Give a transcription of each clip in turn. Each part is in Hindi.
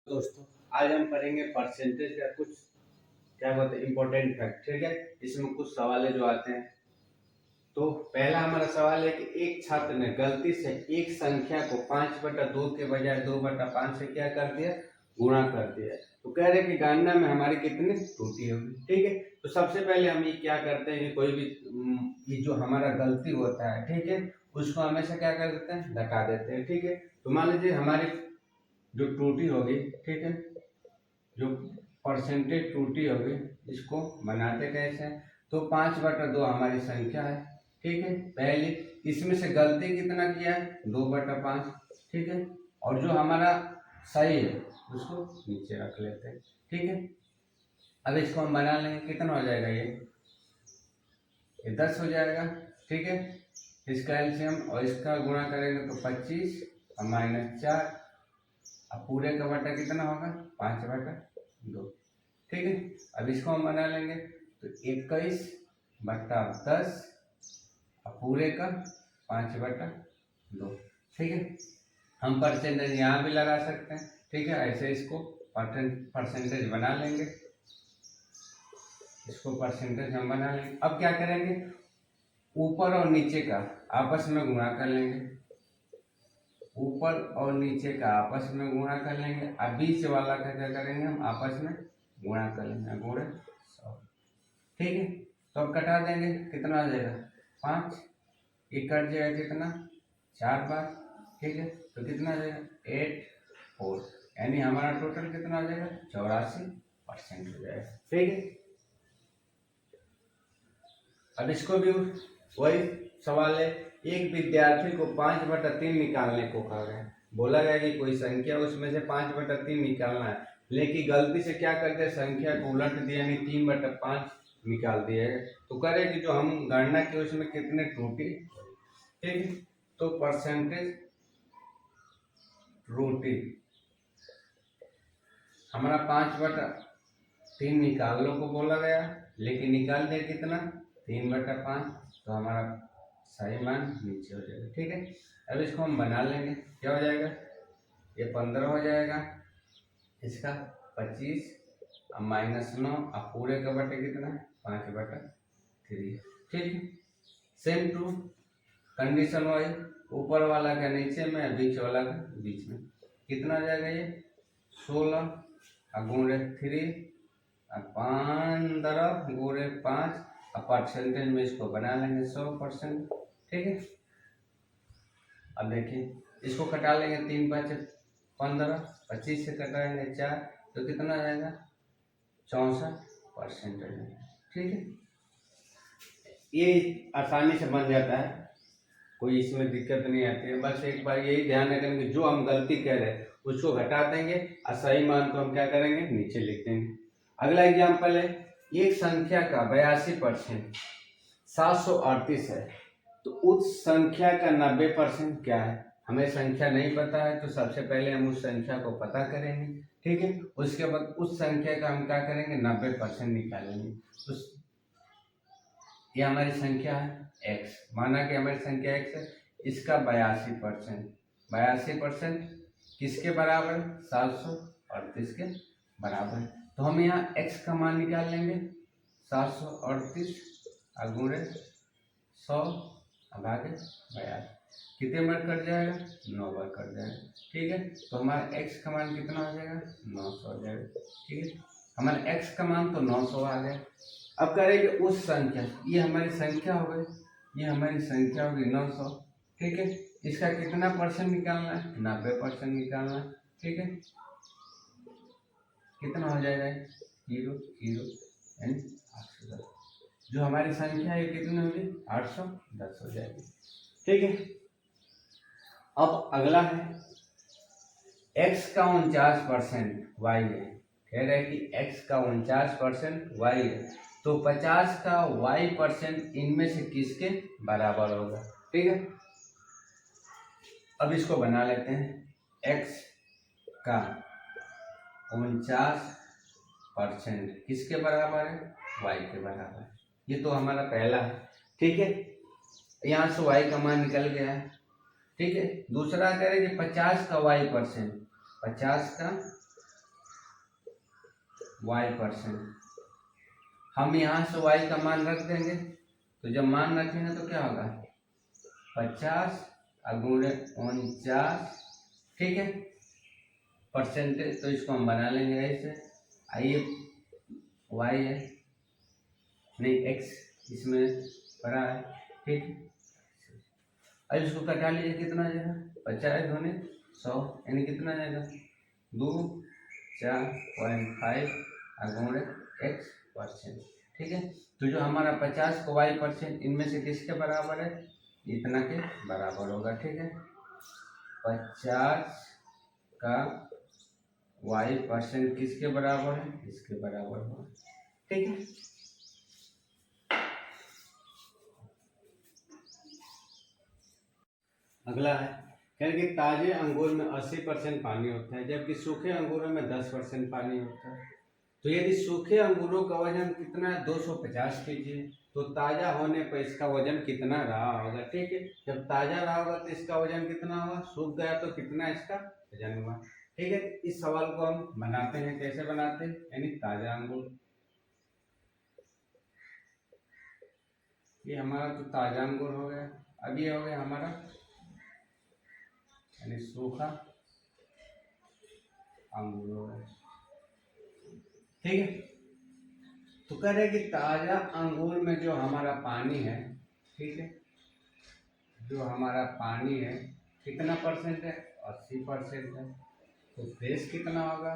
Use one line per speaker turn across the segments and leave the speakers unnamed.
दोस्तों आज हम पढ़ेंगे परसेंटेज का कुछ क्या बोलते हैं इम्पोर्टेंट फैक्ट। ठीक है, इसमें कुछ सवाल जो आते हैं। तो पहला हमारा सवाल है कि एक छात्र ने गलती से एक संख्या को 5/2 के बजाय 2/5 से क्या कर दिया, गुणा कर दिया। तो कह रहे कि गणना में हमारी कितनी त्रुटि होगी। ठीक है, तो सबसे पहले हम ये क्या करते हैं कि कोई भी ये जो हमारा गलती होता है, ठीक है, उसको हमेशा क्या कर देते हैं, घटा देते हैं। ठीक है, तो मान लीजिए हमारी जो त्रुटि होगी, ठीक है, जो परसेंटेज त्रुटि होगी, इसको बनाते कैसे हैं। तो 5/2 हमारी संख्या है। ठीक है, पहले इसमें से गलती कितना किया है, 2/5। ठीक है, और जो हमारा सही है उसको नीचे रख लेते हैं। ठीक है, अब इसको हम बना लेंगे, कितना हो जाएगा, ये 10 हो जाएगा। ठीक है, इसका एलसीएम और इसका गुणा करेंगे तो 25 और -4, अब पूरे का बटा कितना होगा, 5/2। ठीक है, अब इसको हम बना लेंगे तो 21/10 और पूरे का 5/2। ठीक है, हम परसेंटेज यहाँ भी लगा सकते हैं। ठीक है, ऐसे इसको परसेंटेज बना लेंगे, इसको परसेंटेज हम बना लेंगे। अब क्या करेंगे, ऊपर और नीचे का आपस में गुणा कर लेंगे, ऊपर और नीचे का आपस में गुणा कर लेंगे। अब बीच वाला का क्या करेंगे, हम आपस में गुणा कर लेंगे, गुणे 100। ठीक है, तो अब कटा देंगे, कितना आ जाएगा, 5, एक कट जाएगा कितना, 4 बार। ठीक है, तो कितना आ जाएगा, 84, यानी हमारा टोटल कितना आ जाएगा, 84% हो जाएगा। ठीक है, अब इसको भी वही सवाल है, एक विद्यार्थी को 5/3 निकालने को कहा गया। बोला गया कि कोई संख्या उसमें से 5/3 निकालना है, लेकिन गलती से क्या करते हैं, संख्या को उलट दिया, यानी 3/5 निकाल दिया है। तो करे कि जो हम गणना की उसमें कितने त्रुटि। ठीक है, तो परसेंटेज त्रुटि हमारा 5/3 निकालने को बोला गया, लेकिन निकाल दिया कितना, 3/5। तो हमारा सही मान नीचे हो जाएगा। ठीक है, अब इसको हम बना लेंगे, क्या हो जाएगा, ये 15 हो जाएगा, इसका 25 और -9 और पूरे का बटे कितना, 5/3। ठीक है, सेम टू कंडीशन वाइज, ऊपर वाला का नीचे में, बीच वाला का बीच में, कितना हो जाएगा, ये 16 और गुणे 3 और 15 गुणे 5 और परसेंटेज में इसको बना लेंगे 100%। ठीक है, अब देखिए इसको कटा लेंगे, 3×5 = 15, 25 से कटाएंगे 4, तो कितना आ जाएगा, 64%। ठीक है, ये आसानी से बन जाता है, कोई इसमें दिक्कत नहीं आती है। बस एक बार यही ध्यान रखेंगे कि जो हम गलती कर रहे हैं उसको घटा देंगे और सही मान को हम क्या करेंगे, नीचे लिख देंगे। अगला एग्जाम्पल है, एक संख्या का 82% 738 है, तो उस संख्या का 90% क्या है। हमें संख्या नहीं पता है, तो सबसे पहले हम उस संख्या को पता करेंगे। ठीक है, उसके बाद उस संख्या का हम क्या करेंगे, 90% निकालेंगे। तो ये हमारी संख्या है x, माना कि हमारी संख्या x है, इसका 82%, 82% किसके बराबर है, 738 के बराबर है। तो हम यहाँ x का मान निकाल लेंगे, 738 गुणे 100 भागे 82, कितने बार कट जाएगा, 9 बार कट जाएगा। ठीक है, तो हमारा x का मान कितना हो जाएगा, 900 हो जाएगा। ठीक है, हमारा x का मान तो 900 आ गया। अब करेंगे उस संख्या, ये हमारी संख्या हो गई, ये हमारी संख्या होगी 900। ठीक है, इसका कितना परसेंट निकालना है, 90% निकालना है। ठीक है, कितना हो जाएगा, 0 0 यानी 810। जो हमारी संख्या है कितनी होगी, 810 हो जाएगी। ठीक है, अब अगला है, x का 49% y है, कह रहे हैं कि x का 49% y है, तो 50 का y% इनमें से किसके बराबर होगा। ठीक है, अब इसको बना लेते हैं, x का 49% किसके बराबर है, y के बराबर। ये तो हमारा पहला है। ठीक है, यहाँ से y का मान निकल गया है। ठीक है, दूसरा करें कि 50 का y%, 50 का y%। हम यहाँ से y का मान रख देंगे, तो जब मान रखेंगे तो क्या होगा 50 गुणे 49, ठीक है, परसेंटेज। तो इसको हम बना लेंगे ऐसे, आइए y है नहीं x इसमें बड़ा है, ठीक है। अब इसको कटा लीजिए, कितना आ जाएगा 50 गुणे 100 यानी कितना आ जाएगा 2 4.5 गुणे x%, ठीक है। तो जो हमारा 50 को y% इनमें से किसके बराबर है, इतना के बराबर होगा, ठीक है। 50 का y% किसके बराबर है, इसके बराबर होगा, ठीक है। अगला है कह कि ताजे अंगूर में 80% पानी होता है, जबकि सूखे अंगूरों में 10% पानी होता है। तो यदि सूखे अंगूरों का वजन कितना है 250 kg है, तो ताज़ा होने पर इसका वजन कितना रहा होगा, ठीक है। जब ताज़ा रहा होगा तो इसका वजन कितना होगा, सूख गया तो कितना इसका वजन हुआ, ठीक है। इस सवाल को हम बनाते हैं, कैसे बनाते हैं, यानी ताज़ा अंगूर, ये हमारा तो ताज़ा अंगूर हो गया। अब ये हो गया हमारा यानी सूखा अंगूर हो गया, ठीक है। तो कह रहे कि ताज़ा अंगूर में जो हमारा पानी है, ठीक है, जो हमारा पानी है कितना परसेंट है 80% है। तो फ्रेश कितना होगा,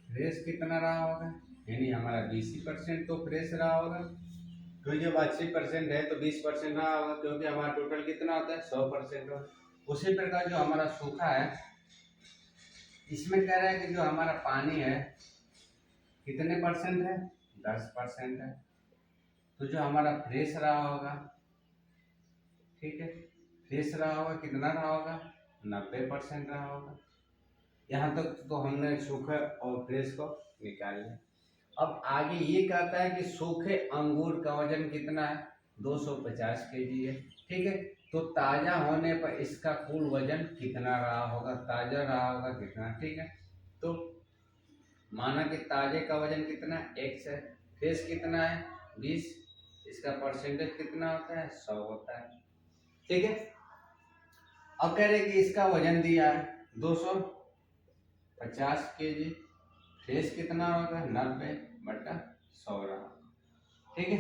फ्रेश कितना रहा होगा, यानी हमारा 20% तो फ्रेश रहा होगा। तो जब 80% है तो 20% रहा होगा, क्योंकि हमारा टोटल कितना होता है 100% होगा। उसी प्रकार जो हमारा सूखा है, इसमें कह रहा है कि जो हमारा पानी है कितने परसेंट है 10% है। तो जो हमारा फ्रेश रहा होगा, ठीक है, फ्रेश रहा होगा कितना रहा होगा 90% रहा होगा। यहाँ तक तो हमने सूखे और फ्रेश को निकाल लिया। अब आगे ये कहता है कि सूखे अंगूर का वजन कितना है 250 kg है, ठीक है। तो ताज़ा होने पर इसका कुल वजन कितना रहा होगा, ताज़ा रहा होगा कितना, ठीक है। तो माना कि ताजे का वजन कितना x है, फ्रेश कितना है 20, इसका परसेंटेज कितना होता है 100 होता है, ठीक है। अब कह रहे कि इसका वजन दिया है 250 kg, फ्रेश कितना होगा 90/100 रहा, ठीक है।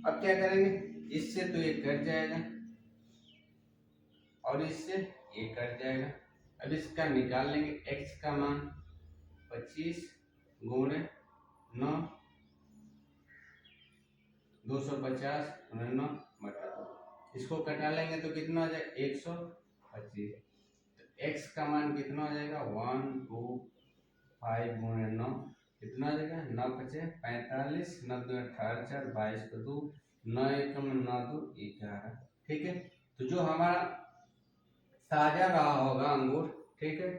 अब क्या करेंगे, इससे तो ये कट जाएगा और इससे ये कट जाएगा। अब इसका निकाल लेंगे, x का मान 25 गुणे 9, 250 गुणे 9 बटा 2, इसको कटा लेंगे तो कितना हो जाएगा 125। तो x का मान कितना हो जाएगा 125 गुणे 9 कितना हो जाएगा 9 × 45, 9 × 2 = 18, 4 22 को 2, 9 × 1 = 9 2 11, ठीक है। तो जो हमारा ताजा रहा होगा अंगूर, ठीक है,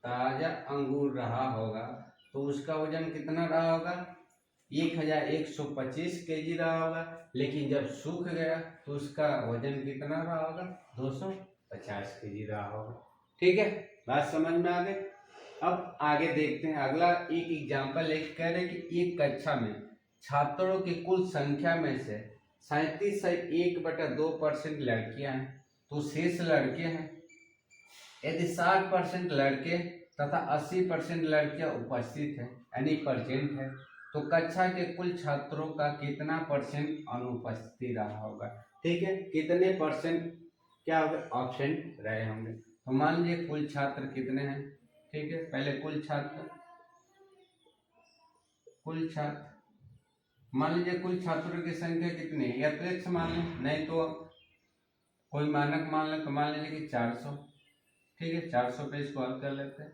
ताजा अंगूर रहा होगा तो उसका वजन कितना रहा होगा 1125 kg रहा होगा। लेकिन जब सूख गया तो उसका वजन कितना रहा होगा 250 kg रहा होगा, ठीक है। बात समझ में आ गई। अब आगे देखते हैं अगला एक एग्जाम्पल। एक कह रहे कि एक कक्षा में छात्रों की कुल संख्या में से 37.1/2% लड़कियां हैं, तो शेष लड़के हैं। यदि 60% लड़के तथा 80% लड़कियां उपस्थित हैं यानी प्रेजेंट है, तो कक्षा के कुल छात्रों का कितना परसेंट अनुपस्थिति रहा होगा, ठीक है। कितने परसेंट क्या होगा ऑप्शन रहे होंगे। तो मान लीजिए कुल छात्र कितने हैं, ठीक है। पहले कुल छात्र मान लीजिए कुल छात्रों की संख्या कितनी है, या तो x मान लें, नहीं तो कोई मानक मान लें। तो मान लीजिए कि 400, ठीक है। 400 पे इसको हल कर लेते हैं।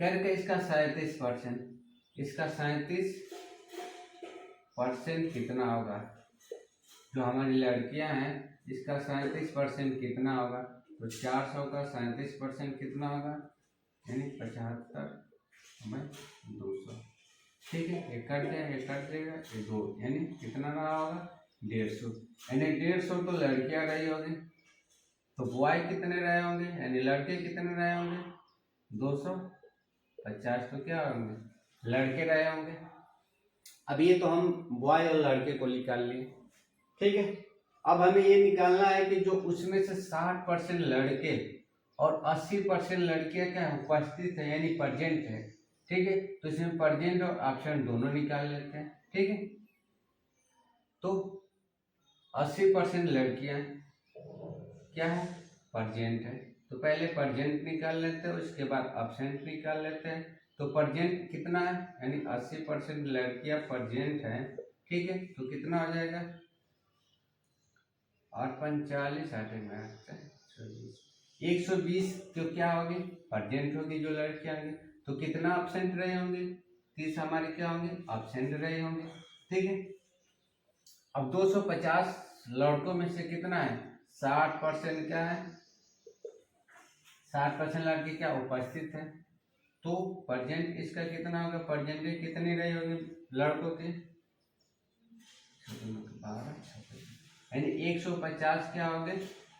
करके इसका 37%, इसका 37% कितना होगा, जो हमारी लड़कियां हैं इसका 37% कितना होगा। तो 400 का 37% कितना होगा, यानी 75/200, ठीक है। ये कट जाएगा, ये कट जाएगा, ये 2, यानी कितना रहा होगा 150, यानी 150 तो लड़कियां रही होगी। तो बॉय कितने रहे होंगे, यानी लड़के कितने रहे होंगे 250 तो क्या होंगे, लड़के रहे होंगे। अब ये तो हम बॉय और लड़के को निकाल लिए, ठीक है। अब हमें ये निकालना है कि जो उसमें से 60% लड़के और 80% लड़कियां क्या है, उपस्थित है यानी प्रेजेंट है, ठीक है। तो इसमें प्रेजेंट और ऑप्शन दोनों निकाल लेते हैं, ठीक है। तो 80% लड़कियां क्या है, प्रेजेंट है, तो पहले प्रेजेंट निकाल लेते हैं, उसके बाद एब्सेंट निकाल लेते हैं। तो प्रेजेंट कितना है, यानी 80% लड़कियां प्रेजेंट हैं, ठीक है। तो कितना हो जाएगा, 8 × 5 = 40, 120। तो क्या होगी, प्रेजेंट होगी जो लड़कियां होंगी। तो कितना एब्सेंट रहे होंगे, 30 हमारे क्या होंगे, एब्सेंट रहे होंगे, ठीक है। अब 250 लड़कों में से कितना है, 60% क्या है, 60% लड़के क्या उपस्थित है। तो प्रेजेंट इसका कितना होगा, प्रेजेंट कितनी रही होगी लड़कों की, 12, यानी 150 क्या होंगे,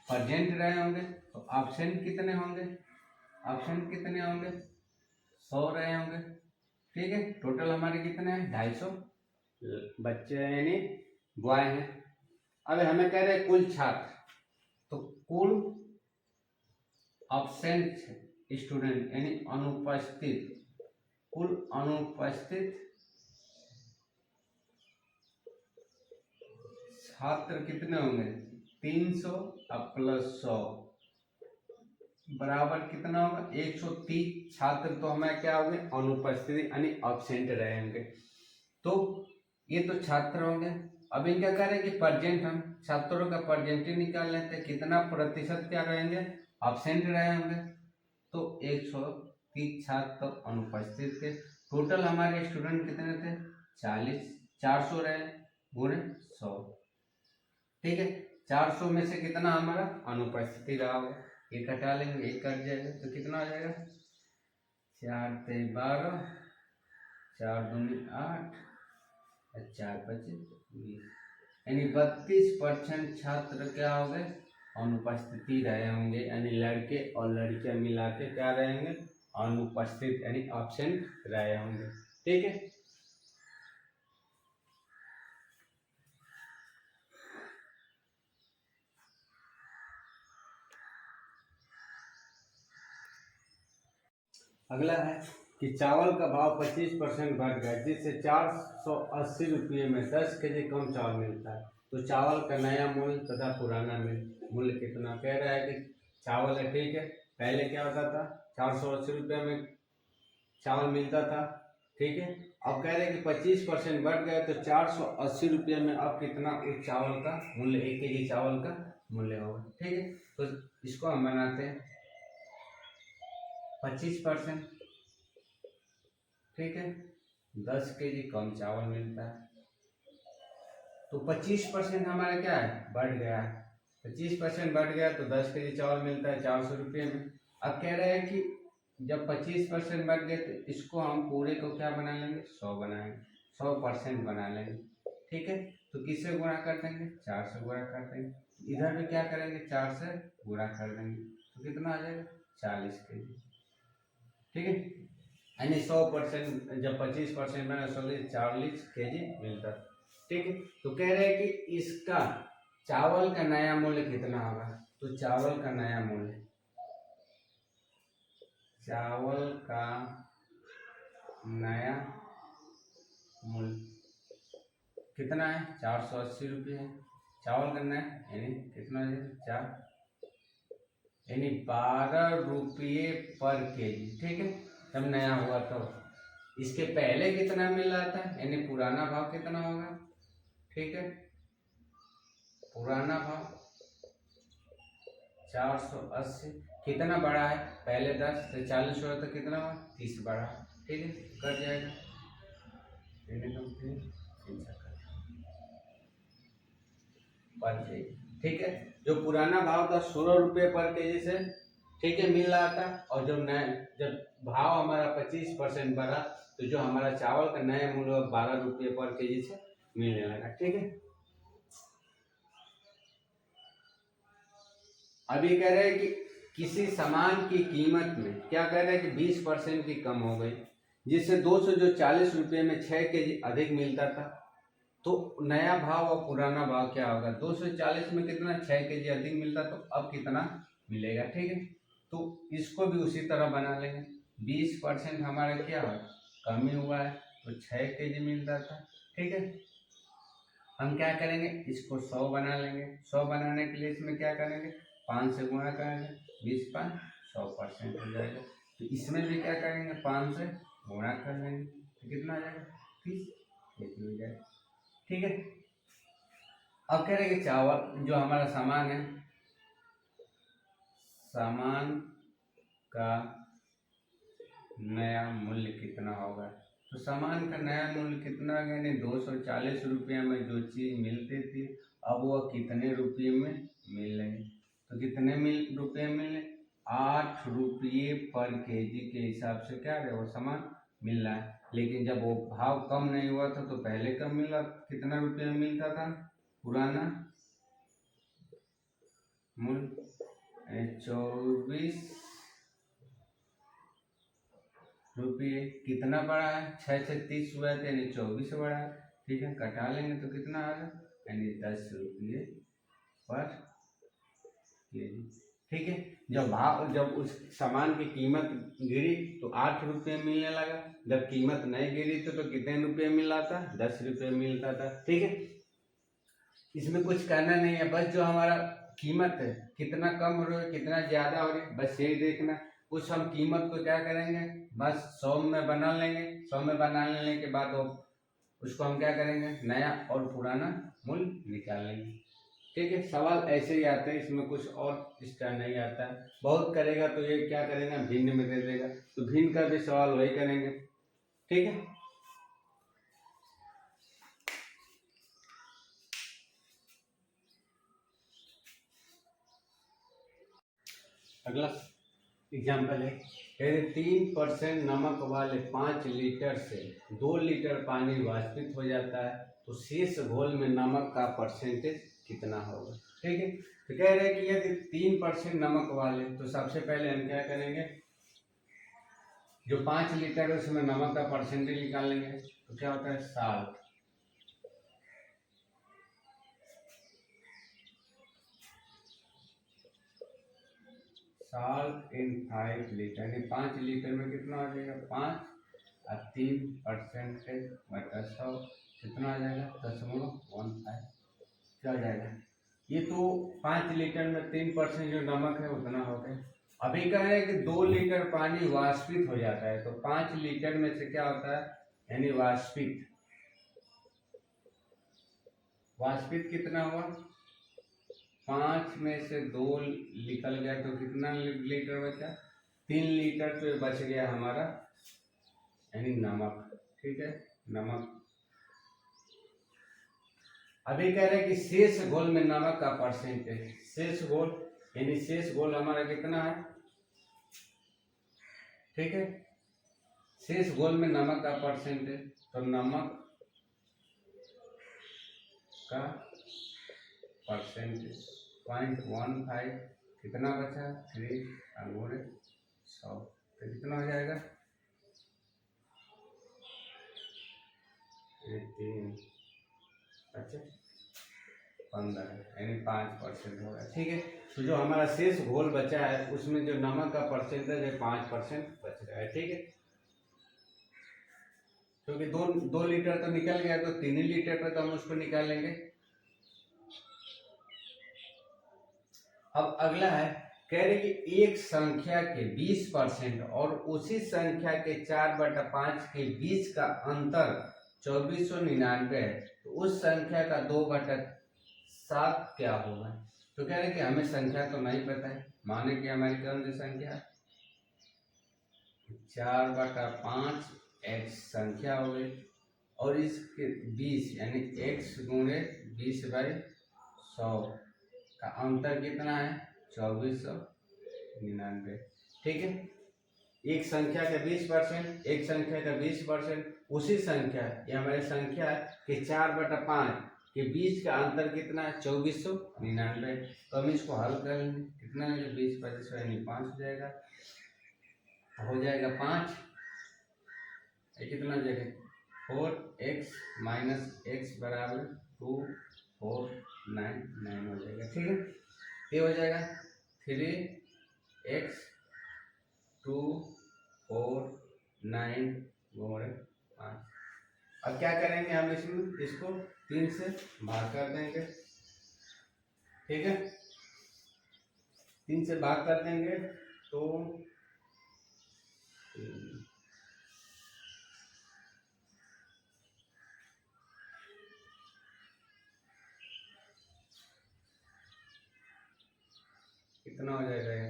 प्रेजेंट रहे होंगे। तो ऑप्शन कितने होंगे, ऑप्शन कितने होंगे, 100 रहे होंगे, ठीक है। टोटल हमारे कितने हैं, 250 बच्चे हैं यानी बॉय हैं। अब हमें कह रहे हैं कुल छात्र, तो कुल एब्सेंट स्टूडेंट यानी अनुपस्थित, कुल अनुपस्थित छात्र कितने होंगे, 300 प्लस 100 बराबर कितना होगा, 130 छात्र तो हमें क्या होंगे, अनुपस्थित यानी एब्सेंट रहे होंगे। तो ये तो छात्र होंगे। अब इनका कह रहे हैं कि प्रेजेंट, हम छात्रों का प्रेजेंट निकाल लेते हैं, कितना प्रतिशत क्या रहेंगे, एब्सेंट रहे होंगे। तो 130 छात्र तो अनुपस्थित थे। टोटल हमारे स्टूडेंट कितने थे, 40, 400 रहे गुणे 100, ठीक है। 400 में से कितना हमारा अनुपस्थिति रहा होगा, ये घटा लेंगे, एक कट जाएगा, तो कितना हो जाएगा, 4 × 3 = 12, 4 × 2 = 8, 4 × 5 = 20, यानी 32% छात्र क्या हो गए, अनुपस्थिति रहे होंगे, यानी लड़के और लड़कियां मिला के क्या रहेंगे, अनुपस्थित यानी एब्सेंट रहे होंगे, ठीक है। अगला है कि चावल का भाव 25% बढ़ गया, जिससे 480 रुपये में 10 kg कम चावल मिलता है। तो चावल का नया मूल्य तथा पुराना मूल्य कितना, कह रहा है कि चावल है, ठीक है। पहले क्या होता था, 480 रुपये में चावल मिलता था, ठीक है। अब कह रहे हैं कि 25% बढ़ गया, तो 480 रुपये में अब कितना उस चावल का मूल्य, 1 kg चावल का मूल्य होगा, ठीक है। तो इसको हम बनाते हैं 25%, ठीक है। 10 kg कम चावल मिलता है, तो 25% हमारा क्या है, बढ़ गया है। 25% बढ़ गया तो 10 kg चावल मिलता है 400 रुपये में। अब कह रहे हैं कि जब 25% बढ़ गए तो इसको हम पूरे को क्या बना लेंगे, 100 बनाएंगे, 100% बना लेंगे, ठीक है। तो किससे गुणा कर देंगे, 4 से गुणा कर देंगे। इधर भी क्या करेंगे, 4 से गुणा कर देंगे, तो कितना आ जाएगा, 40 kg, ठीक है। यानी 100% जब 25% बना 40 kg मिलता, ठीक है। तो कह रहे हैं कि इसका चावल का नया मूल्य कितना होगा, तो चावल का नया मूल्य, चावल का नया मूल्य कितना है, 480 रुपये है चावल का नया, यानी कितना है, 4, यानी 12 रुपये पर केजी, ठीक है। जब नया हुआ तो इसके पहले कितना मिल रहा था, यानी पुराना भाव कितना होगा, ठीक है। पुराना भाव 480, कितना बढ़ा है, पहले 10 से 40 हुआ तो कितना हुआ, 30 बढ़ा, ठीक है। कट जाएगा, ठीक है। जो पुराना भाव था 16 रुपये पर केजी से, ठीक है, मिल रहा था। और जब भाव हमारा 25% बढ़ा तो जो हमारा चावल का नया मूल्य 12 रुपये पर केजी से मिलने लगा, ठीक है। अभी कह रहे हैं कि किसी सामान की कीमत में क्या कह रहे हैं कि 20% की कम हो गई, जिससे 240 रुपये में 6 केजी अधिक मिलता था। तो नया भाव और पुराना भाव क्या होगा, 240 में कितना 6 केजी अधिक मिलता, तो अब कितना मिलेगा। ठीक है, तो इसको भी उसी तरह बना लेंगे। 20% हमारा क्या है, कमी हुआ है, तो 6 केजी मिलता था। ठीक है, हम क्या करेंगे, इसको 100 बना लेंगे। 100 बनाने के लिए इसमें क्या करेंगे, 5 से गुणा करेंगे, 20 5 100% हो जाएगा। तो इसमें भी क्या करेंगे, 5 से गुणा कर लेंगे, तो कितना आ जाएगा, 30 हो जाएगा। ठीक है, अब कह रहे हैं कि चावल जो हमारा सामान है, सामान का नया मूल्य कितना होगा। तो सामान का नया मूल्य कितना है, यानी 240 रुपये में जो चीज़ मिलती थी अब वह कितने रुपये में मिल रही। तो कितने रुपये मिले, 8 रुपये पर केजी के हिसाब से क्या है वो सामान मिल रहा है। लेकिन जब वो भाव कम नहीं हुआ था तो पहले कम मिला, कितना रुपये में मिलता था, पुराना मूल्य 24 रुपये। कितना बढ़ा है, 6 से 30 हुआ है, यानी 24 बढ़ा है। ठीक है, कटा लेंगे तो कितना आ रहा है, यानी 10 रुपये पर केजी। ठीक है, जब उस सामान की कीमत गिरी तो 8 रुपये मिलने लगा, जब कीमत नहीं गिरी तो कितने रुपये मिला था, 10 रुपये मिलता था। ठीक है, इसमें कुछ करना नहीं है, बस जो हमारा कीमत है कितना कम हो रहा है कितना ज़्यादा हो रही है, बस यही देखना। उस हम कीमत को क्या करेंगे, बस 100 में बना लेंगे। 100 में बना लेने के बाद उसको हम क्या करेंगे, नया और पुराना मूल्य निकाल लेंगे। ठीक है, सवाल ऐसे ही आते हैं, इसमें कुछ और इसका नहीं आता है। बहुत करेगा तो ये क्या करेगा, भिन्न में दे देगा, तो भिन्न का भी सवाल वही करेंगे। ठीक है, अगला एग्जाम्पल है, 3% नमक वाले 5 लीटर से 2 लीटर पानी वाष्पित हो जाता है, तो शेष घोल में नमक का परसेंटेज कितना होगा। ठीक है, तो कह रहे हैं कि यदि 3% नमक वाले, तो सबसे पहले हम क्या करेंगे, जो 5 लीटर है उसमें नमक का परसेंटेज निकालेंगे। तो क्या होता है, 60 साल्ट इन 5 लीटर, यानी 5 लीटर में कितना हो जाएगा, 5 और 3% बटा 100 कितना आ जाएगा, 0.15 क्या हो जाएगा। ये तो 5 लीटर में 3% जो नमक है उतना हो गया। अभी कह रहे हैं कि 2 लीटर पानी वाष्पित हो जाता है, तो 5 लीटर में से क्या होता है, यानी वाष्पित कितना हुआ, 5 में से 2 निकल गया तो कितना लीटर बचा, 3 लीटर तो बच गया हमारा, यानी नमक। ठीक है, नमक। अभी कह रहे हैं कि शेष घोल में नमक का परसेंटेज, शेष घोल यानी शेष घोल हमारा कितना है। ठीक है, शेष घोल में नमक का परसेंटेज, तो नमक का परसेंटेज 0.15 कितना बचा, 3 अंगूर 100, तो कितना हो जाएगा, 3 15 यानी 5% होगा। ठीक है, तो जो हमारा शेष घोल बचा है उसमें जो नमक का परसेंटेज है 5% बच रहा है। ठीक है, क्योंकि 2 लीटर तो निकल गया, तो 3 लीटर पर तो हम उसको निकालेंगे। अब अगला है, कह रहे कि एक संख्या के 20% और उसी संख्या के 4/5 के बीच का अंतर 2499 है, तो उस संख्या का 2/7 क्या होगा। तो कह रहे कि हमें संख्या तो नहीं पता है, माने कि हमारी कौन सी संख्या, 4/5 x संख्या हो गई, और इसके 20 यानी x गुणे 20/100 का अंतर कितना है, 2499। ठीक है, एक संख्या का 20%, एक संख्या का 20%, उसी संख्या ये हमारी संख्या के 4/5 के बीच का अंतर कितना है, 2499। तो हम इसको हल कर लेंगे, कितना हो जाएगा 20 25 यानी 5 हो जाएगा, हो जाएगा 5, ये कितना हो जाएगा 4x माइनस एक्स बराबर 2 4 9 9 हो जाएगा। ठीक है, ये हो जाएगा 3x 2 4 9 और 5। अब क्या करेंगे हम इसमें, इसको 3 से भाग कर देंगे। ठीक है, 3 से भाग कर देंगे तो कितना हो जाएगा ये,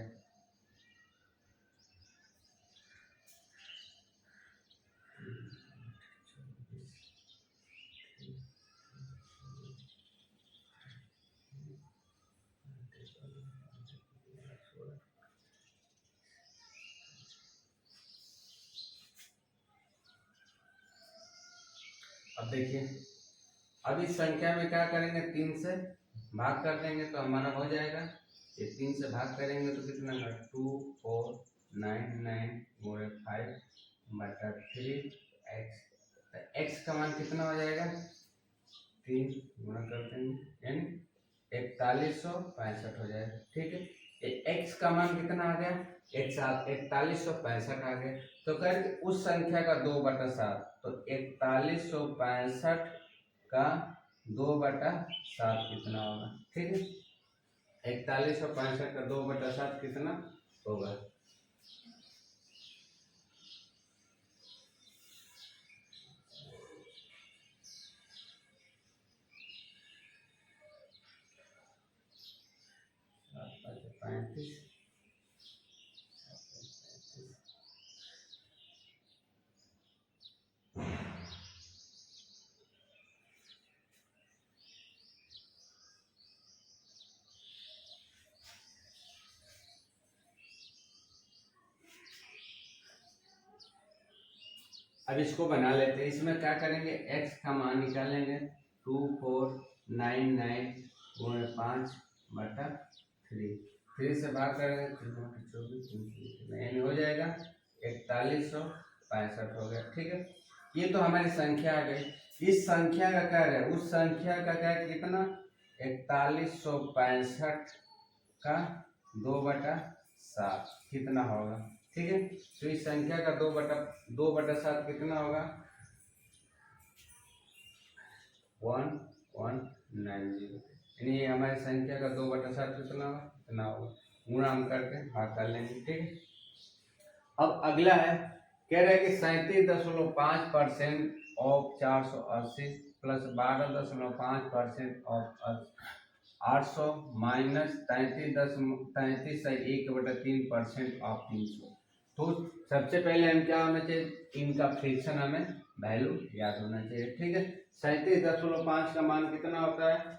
अब देखिए, अब इस संख्या में क्या करेंगे 3 से भाग कर देंगे तो हमारा हो जाएगा, ये 3 से भाग करेंगे तो कितना होगा 2 4 9 9 और 5 बटा 3x, तो x का मान कितना हो जाएगा 3 गुणा कर देंगे यानी 4165 हो जाएगा। ठीक है, ये x का मान कितना आ गया 4165 आ गया, तो कर उस संख्या का 2/7, तो 4165 का 2/7 कितना होगा। ठीक है, 4165 का 2/7 कितना होगा, अब इसको बना लेते हैं। इसमें क्या करेंगे x का मान निकालेंगे 2 4 9 9 गुणे 5 बटा 3 से भाग करेंगे 24 यानी हो जाएगा 4165 हो गया। ठीक है, ये तो हमारी संख्या आ गई। इस संख्या का क्या है, उस संख्या का क्या कितना 4165 का 2/7 कितना होगा। ठीक है, तो इस संख्या का 2/7 कितना होगा 1190, यानी ये हमारी संख्या का 2/7 कितना होगा, इतना होगा, गुणा हम करके भाग कर लेंगे। ठीक है, अब अगला है, कह रहे हैं कि 37.5% of 480 plus 12.5% of 800 minus 33.1/3% of 300। तो सबसे पहले हम क्या होना चाहिए, इनका फ्रैक्शन हमें वैल्यू याद होना चाहिए। ठीक है, 37.5 का मान कितना होता है,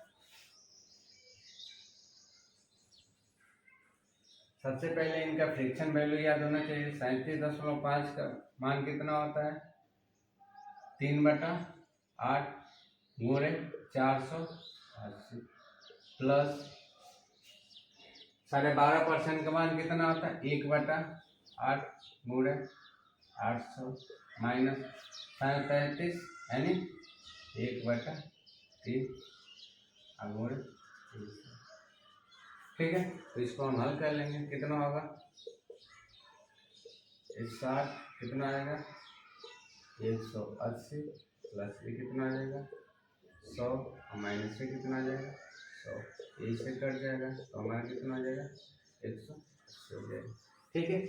सबसे पहले इनका फ्रैक्शन वैल्यू याद होना चाहिए। 37.5 का मान कितना होता है 3/8 गुणे 480 प्लस 12.5% का मान कितना होता है 1/8 गुणे 800 माइनस 33 यानी 1/3 गुणे 300। ठीक है, तो इसको हम हल कर लेंगे, कितना होगा 60 कितना आएगा 180 प्लस ये कितना आ जाएगा 100 माइनस से कितना आ जाएगा 100, ये से कट जाएगा तो हमारा कितना आ जाएगा 180 हो जाएगा। ठीक है,